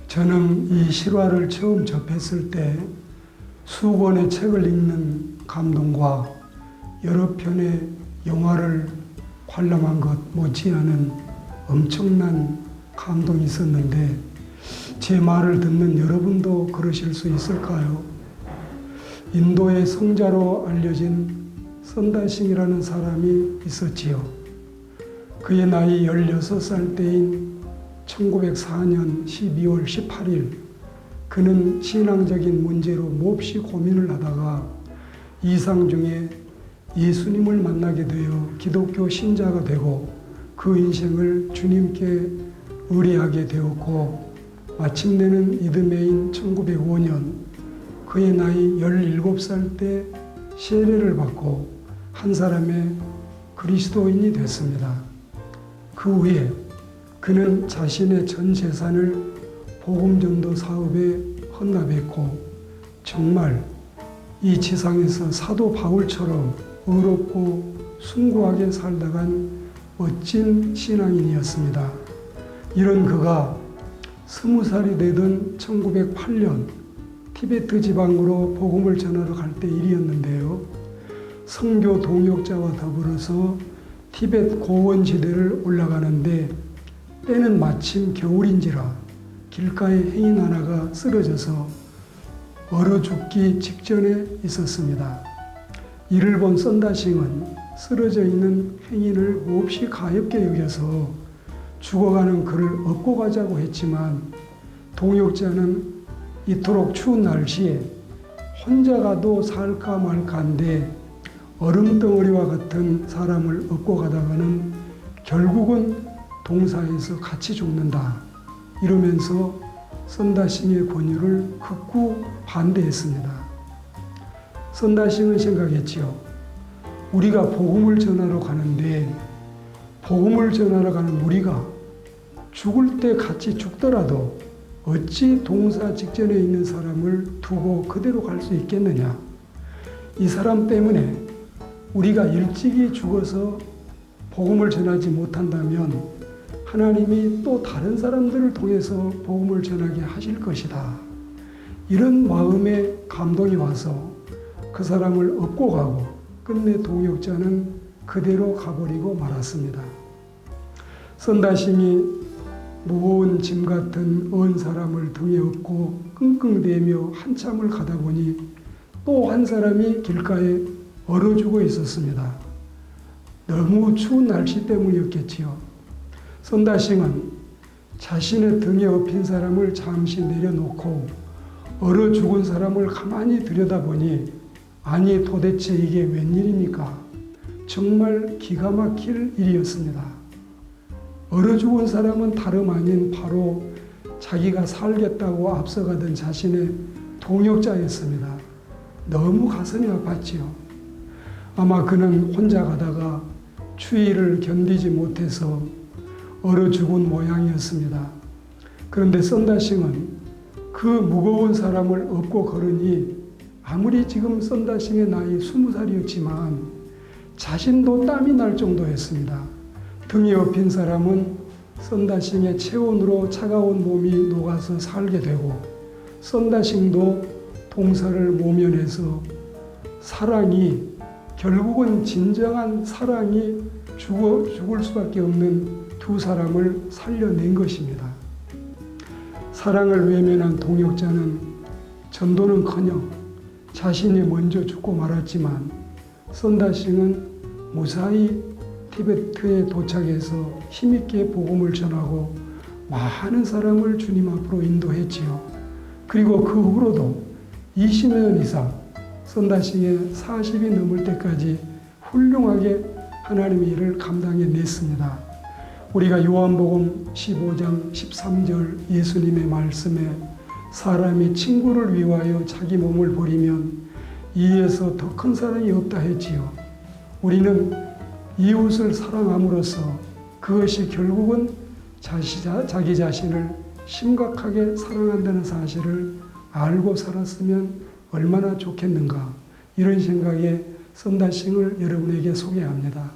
저는 이 실화를 처음 접했을 때 수권의 책을 읽는 감동과 여러 편의 영화를 관람한 것 못지않은 엄청난 감동이 있었는데 제 말을 듣는 여러분도 그러실 수 있을까요? 인도의 성자로 알려진 선다싱이라는 사람이 있었지요. 그의 나이 16살 때인 1904년 12월 18일 그는 신앙적인 문제로 몹시 고민을 하다가 이상 중에 예수님을 만나게 되어 기독교 신자가 되고 그 인생을 주님께 의뢰하게 되었고 마침내는 이듬해인 1905년 그의 나이 17살 때 세례를 받고 한 사람의 그리스도인이 됐습니다. 그 후에 그는 자신의 전 재산을 복음전도 사업에 헌납했고 정말 이 지상에서 사도 바울처럼 의롭고 숭고하게 살다간 멋진 신앙인이었습니다. 이런 그가 20살이 되던 1908년 티베트 지방으로 복음을 전하러 갈 때 일이었는데요. 선교 동역자와 더불어서 티베트 고원지대를 올라가는데 때는 마침 겨울인지라 길가에 행인 하나가 쓰러져서 얼어 죽기 직전에 있었습니다. 이를 본 선다싱은 쓰러져 있는 행인을 몹시 가엾게 여겨서 죽어가는 그를 업고 가자고 했지만 동역자는 이토록 추운 날씨에 혼자 가도 살까 말까인데 얼음덩어리와 같은 사람을 업고 가다가는 결국은 동사에서 같이 죽는다. 이러면서 선다싱의 권유를 극구 반대했습니다. 선다싱은 생각했지요. 우리가 복음을 전하러 가는데 복음을 전하러 가는 우리가 죽을 때 같이 죽더라도 어찌 동사 직전에 있는 사람을 두고 그대로 갈 수 있겠느냐. 이 사람 때문에 우리가 일찍이 죽어서 복음을 전하지 못한다면 하나님이 또 다른 사람들을 통해서 복음을 전하게 하실 것이다. 이런 마음에 감동이 와서 그 사람을 업고 가고 끝내 동역자는 그대로 가버리고 말았습니다. 선다싱이 무거운 짐 같은 언 사람을 등에 업고 끙끙대며 한참을 가다 보니 또 한 사람이 길가에 얼어 죽어 있었습니다. 너무 추운 날씨 때문이었겠지요. 선다싱은 자신의 등에 업힌 사람을 잠시 내려놓고 얼어 죽은 사람을 가만히 들여다보니 아니 도대체 이게 웬일입니까? 정말 기가 막힐 일이었습니다. 얼어 죽은 사람은 다름 아닌 바로 자기가 살겠다고 앞서가던 자신의 동역자였습니다. 너무 가슴이 아팠지요. 아마 그는 혼자 가다가 추위를 견디지 못해서 얼어 죽은 모양이었습니다. 그런데 선다싱은 그 무거운 사람을 업고 걸으니 아무리 지금 선다싱의 나이 20살이었지만 자신도 땀이 날 정도였습니다. 등에 업힌 사람은 선다싱의 체온으로 차가운 몸이 녹아서 살게 되고 선다싱도 동사를 모면해서 사랑이 결국은 진정한 사랑이 죽을 수밖에 없는 두 사람을 살려낸 것입니다. 사랑을 외면한 동역자는 전도는커녕 자신이 먼저 죽고 말았지만 선다싱은 무사히 티베트에 도착해서 힘있게 복음을 전하고 많은 사람을 주님 앞으로 인도했지요. 그리고 그 후로도 20여 년 이상 선다싱의 40이 넘을 때까지 훌륭하게 하나님의 일을 감당해냈습니다. 우리가 요한복음 15장 13절 예수님의 말씀에 사람이 친구를 위하여 자기 몸을 버리면 이에서 더 큰 사랑이 없다 했지요. 우리는 이웃을 사랑함으로써 그것이 결국은 자기 자신을 심각하게 사랑한다는 사실을 알고 살았으면 얼마나 좋겠는가, 이런 생각에 썬다싱을 여러분에게 소개합니다.